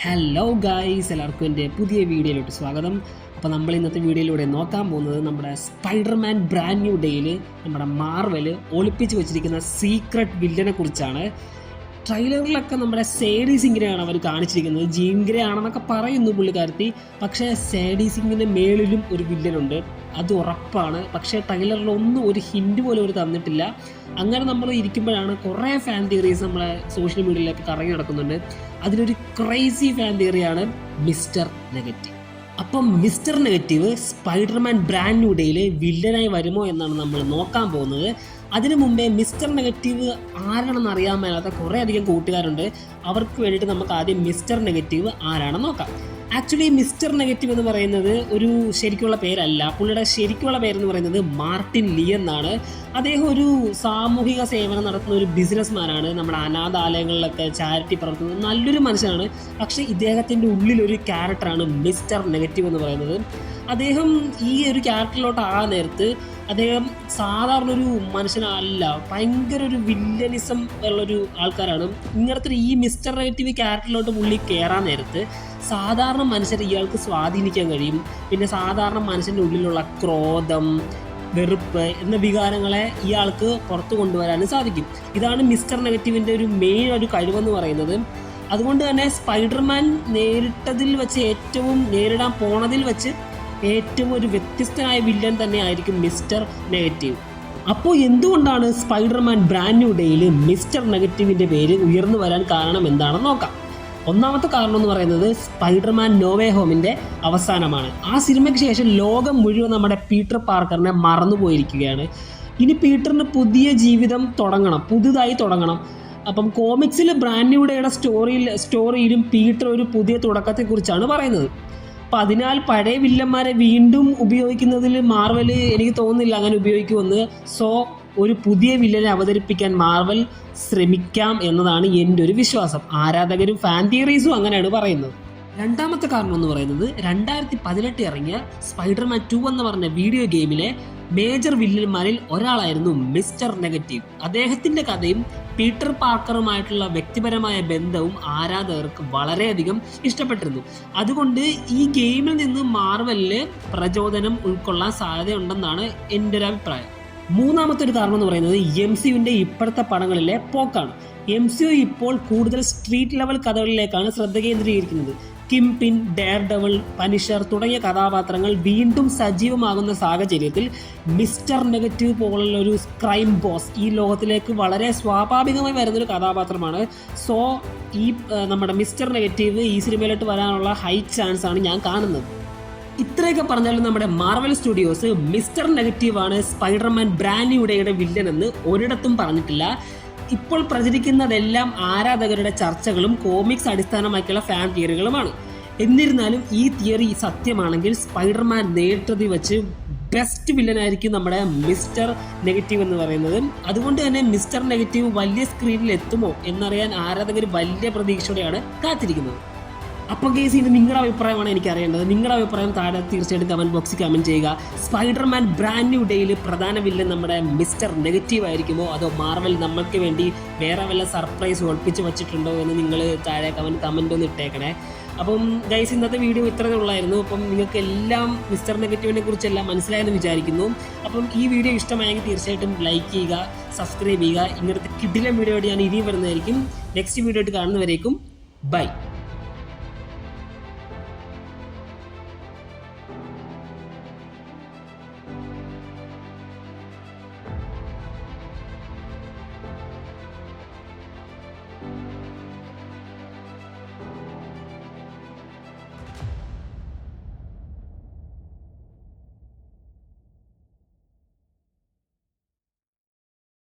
Hello guys, എല്ലാവർക്കും എൻ്റെ പുതിയ വീഡിയോയിലോട്ട് സ്വാഗതം. അപ്പോൾ നമ്മൾ ഇന്നത്തെ വീഡിയോയിലൂടെ നോക്കാൻ പോകുന്നത് നമ്മുടെ സ്പൈഡർമാൻ ബ്രാൻഡ് ന്യൂ ഡേയിൽ നമ്മുടെ മാർവൽ ഒളിപ്പിച്ച് വെച്ചിരിക്കുന്ന സീക്രട്ട് വില്ലനെ കുറിച്ചാണ്. ട്രെയിലറിലൊക്കെ നമ്മുടെ സേഡി സിംഗിനെയാണ് അവർ കാണിച്ചിരിക്കുന്നത്. ജീൻ ഗ്രേ ആണെന്നൊക്കെ പറയുന്നു പുള്ളിക്കാരത്തി. പക്ഷേ സേഡി സിംഗിൻ്റെ മേളിലും ഒരു വില്ലനുണ്ട്, അത് ഉറപ്പാണ്. പക്ഷേ ട്രെയിലറിലൊന്നും ഒരു ഹിൻഡ് പോലും അവർ തന്നിട്ടില്ല. അങ്ങനെ നമ്മൾ ഇരിക്കുമ്പോഴാണ് കുറേ ഫാൻ തിയറീസ് നമ്മളെ സോഷ്യൽ മീഡിയയിലൊക്കെ കറങ്ങി നടക്കുന്നുണ്ട്. അതിലൊരു ക്രേസി ഫാൻ തിയറിയാണ് മിസ്റ്റർ നെഗറ്റീവ്. അപ്പം mister negative Spiderman brand new ഡേയിൽ വില്ലനായി വരുമോ എന്നാണ് നമ്മൾ നോക്കാൻ പോകുന്നത്. അതിനു മുമ്പേ മിസ്റ്റർ നെഗറ്റീവ് ആരാണെന്ന് അറിയാൻ മേലാത്ത കുറേ അധികം കൂട്ടുകാരുണ്ട്. അവർക്ക് വേണ്ടിയിട്ട് നമുക്ക് ആദ്യം മിസ്റ്റർ നെഗറ്റീവ് ആരാണെന്ന് നോക്കാം. ആക്ച്വലി മിസ്റ്റർ നെഗറ്റീവ് എന്ന് പറയുന്നത് ഒരു ശരിക്കുള്ള പേരല്ല. പുള്ളിയുടെ ശരിക്കുള്ള പേരെന്ന് പറയുന്നത് മാർട്ടിൻ ലീ എന്നാണ്. അദ്ദേഹം ഒരു സാമൂഹിക സേവനം നടത്തുന്ന ഒരു ബിസിനസ്മാനാണ്. നമ്മുടെ അനാഥാലയങ്ങളിലൊക്കെ ചാരിറ്റി പ്രവർത്തിക്കുന്ന നല്ലൊരു മനുഷ്യനാണ്. പക്ഷേ ഇദ്ദേഹത്തിൻ്റെ ഉള്ളിലൊരു ക്യാരക്ടറാണ് മിസ്റ്റർ നെഗറ്റീവ് എന്ന് പറയുന്നത്. അദ്ദേഹം ഈ ഒരു ക്യാരക്ടറിലോട്ട് ആ നേരത്ത് അദ്ദേഹം സാധാരണ ഒരു മനുഷ്യനല്ല, ഭയങ്കര ഒരു വില്ലനിസം ഉള്ളൊരു ആൾക്കാരാണ്. ഇങ്ങനത്തെ ഈ മിസ്റ്റർ നെഗറ്റീവ് ക്യാരക്ടറിലോട്ട് പുള്ളി കയറാൻ നേരത്ത് സാധാരണ മനുഷ്യരെ ഇയാൾക്ക് സ്വാധീനിക്കാൻ കഴിയും. പിന്നെ സാധാരണ മനുഷ്യൻ്റെ ഉള്ളിലുള്ള ക്രോധം, വെറുപ്പ് എന്ന വികാരങ്ങളെ ഇയാൾക്ക് പുറത്തു കൊണ്ടുവരാനും സാധിക്കും. ഇതാണ് മിസ്റ്റർ നെഗറ്റീവിൻ്റെ ഒരു മെയിൻ ഒരു കഴിവെന്ന് പറയുന്നത്. അതുകൊണ്ട് തന്നെ സ്പൈഡർമാൻ നേരിടാൻ പോണതിൽ വെച്ച് ഏറ്റവും ഒരു വ്യത്യസ്തനായ വില്ലൻ തന്നെ ആയിരിക്കും മിസ്റ്റർ നെഗറ്റീവ്. അപ്പോൾ എന്തുകൊണ്ടാണ് സ്പൈഡർമാൻ ബ്രാൻഡ് ന്യൂ ഡേയിൽ മിസ്റ്റർ നെഗറ്റീവിൻ്റെ പേര് ഉയർന്നു വരാൻ കാരണം എന്താണെന്ന് നോക്കാം. ഒന്നാമത്തെ കാരണം എന്ന് പറയുന്നത് സ്പൈഡർമാൻ നോ വേ ഹോമിൻ്റെ അവസാനമാണ്. ആ സിനിമയ്ക്ക് ശേഷം ലോകം മുഴുവൻ നമ്മുടെ പീറ്റർ പാർക്കറിനെ മറന്നുപോയിരിക്കുകയാണ്. ഇനി പീറ്ററിന് പുതിയ ജീവിതം പുതുതായി തുടങ്ങണം. അപ്പം കോമിക്സിൽ ബ്രാൻഡ് ന്യൂ ഡേയുടെ സ്റ്റോറിയിലും പീറ്റർ ഒരു പുതിയ തുടക്കത്തെക്കുറിച്ചാണ് പറയുന്നത്. അപ്പം അതിനാൽ പഴയ വില്ലന്മാരെ വീണ്ടും ഉപയോഗിക്കുന്നതിൽ മാർവൽ എനിക്ക് തോന്നുന്നില്ല അങ്ങനെ ഉപയോഗിക്കുമെന്ന്. സോ ഒരു പുതിയ വില്ലനെ അവതരിപ്പിക്കാൻ മാർവൽ ശ്രമിക്കാം എന്നതാണ് എൻ്റെ ഒരു വിശ്വാസം. ആരാധകരും ഫാൻ തിയറീസും അങ്ങനെയാണ് പറയുന്നത്. രണ്ടാമത്തെ കാരണം എന്ന് പറയുന്നത് 2018 ഇറങ്ങിയ സ്പൈഡർമാൻ 2 എന്ന് പറഞ്ഞ വീഡിയോ ഗെയിമിലെ മേജർ വില്ലന്മാരിൽ ഒരാളായിരുന്നു മിസ്റ്റർ നെഗറ്റീവ്. അദ്ദേഹത്തിൻ്റെ കഥയും പീറ്റർ പാർക്കറുമായിട്ടുള്ള വ്യക്തിപരമായ ബന്ധവും ആരാധകർക്ക് വളരെയധികം ഇഷ്ടപ്പെട്ടിരുന്നു. അതുകൊണ്ട് ഈ ഗെയിമിൽ നിന്ന് മാർവലിന് പ്രചോദനം ഉൾക്കൊള്ളാൻ സാധ്യതയുണ്ടെന്നാണ് എൻ്റെ ഒരു അഭിപ്രായം. മൂന്നാമത്തെ ഒരു കാരണം എന്ന് പറയുന്നത് MCUവിൻ്റെ ഇപ്പോഴത്തെ പടങ്ങളിലെ പോക്കാണ്. MCU ഇപ്പോൾ കൂടുതൽ സ്ട്രീറ്റ് ലെവൽ കഥകളിലേക്കാണ് ശ്രദ്ധ കേന്ദ്രീകരിക്കുന്നത്. കിംപിൻ, ഡെയർ ഡെവിൾ, പനിഷർ തുടങ്ങിയ കഥാപാത്രങ്ങൾ വീണ്ടും സജീവമാകുന്ന സാഹചര്യത്തിൽ മിസ്റ്റർ നെഗറ്റീവ് പോലുള്ള ഒരു ക്രൈം ബോസ് ഈ ലോകത്തിലേക്ക് വളരെ സ്വാഭാവികമായി വരുന്നൊരു കഥാപാത്രമാണ്. സോ ഈ നമ്മുടെ മിസ്റ്റർ നെഗറ്റീവ് ഈ സിനിമയിലോട്ട് വരാനുള്ള ഹൈ ചാൻസ് ആണ് ഞാൻ കാണുന്നത്. ഇത്രയൊക്കെ പറഞ്ഞാലും നമ്മുടെ മാർവൽ സ്റ്റുഡിയോസ് മിസ്റ്റർ നെഗറ്റീവാണ് സ്പൈഡർമാൻ ബ്രാൻഡ് ന്യൂ ഡേയുടെ വില്ലൻ എന്ന് ഒരിടത്തും പറഞ്ഞിട്ടില്ല. ഇപ്പോൾ പ്രചരിക്കുന്നതെല്ലാം ആരാധകരുടെ ചർച്ചകളും കോമിക്സ് അടിസ്ഥാനമാക്കിയുള്ള ഫാൻ തിയറികളുമാണ്. എന്നിരുന്നാലും ഈ തിയറി സത്യമാണെങ്കിൽ സ്പൈഡർമാൻ നേരിട്ടത് വെച്ച് ബെസ്റ്റ് വില്ലനായിരിക്കും നമ്മുടെ മിസ്റ്റർ നെഗറ്റീവ് എന്ന് പറയുന്നത്. അതുകൊണ്ട് തന്നെ മിസ്റ്റർ നെഗറ്റീവ് വലിയ സ്ക്രീനിൽ എത്തുമോ എന്നറിയാൻ ആരാധകർ വലിയ പ്രതീക്ഷയോടെയാണ് കാത്തിരിക്കുന്നത്. അപ്പോൾ കേസ് ഇത് നിങ്ങളുടെ അഭിപ്രായമാണ് എനിക്ക് അറിയേണ്ടത്. നിങ്ങളുടെ അഭിപ്രായം താഴെ തീർച്ചയായിട്ടും കമൻറ്റ് ബോക്സിൽ കമൻറ്റ് ചെയ്യുക. സ്പൈഡർമാൻ ബ്രാൻഡ് ന്യൂ ഡേയിൽ പ്രധാന വില്ലൻ നമ്മുടെ മിസ്റ്റർ നെഗറ്റീവ് ആയിരിക്കുമോ, അതോ മാർവൽ നമ്മൾക്ക് വേണ്ടി വേറെ വല്ല സർപ്രൈസ് ഒളിപ്പിച്ച് വെച്ചിട്ടുണ്ടോ എന്ന് നിങ്ങൾ താഴെ കമൻറ്റ് ഒന്ന് ഇട്ടേക്കണേ. അപ്പം ഗൈസ്, ഇന്നത്തെ വീഡിയോ ഇത്രയേ ഉള്ളായിരുന്നു. അപ്പം നിങ്ങൾക്ക് എല്ലാം മിസ്റ്റർ നെഗറ്റീവിനെ കുറിച്ചെല്ലാം മനസ്സിലായെന്ന് വിചാരിക്കുന്നു. അപ്പം ഈ വീഡിയോ ഇഷ്ടമായെങ്കിൽ തീർച്ചയായിട്ടും ലൈക്ക് ചെയ്യുക, സബ്സ്ക്രൈബ് ചെയ്യുക. ഇങ്ങനത്തെ കിടിലൻ വീഡിയോ ആയിട്ട് ഞാൻ ഇനിയും വരുന്നതായിരിക്കും. നെക്സ്റ്റ് വീഡിയോ ആയിട്ട് കാണുന്നവരേക്കും ബൈ.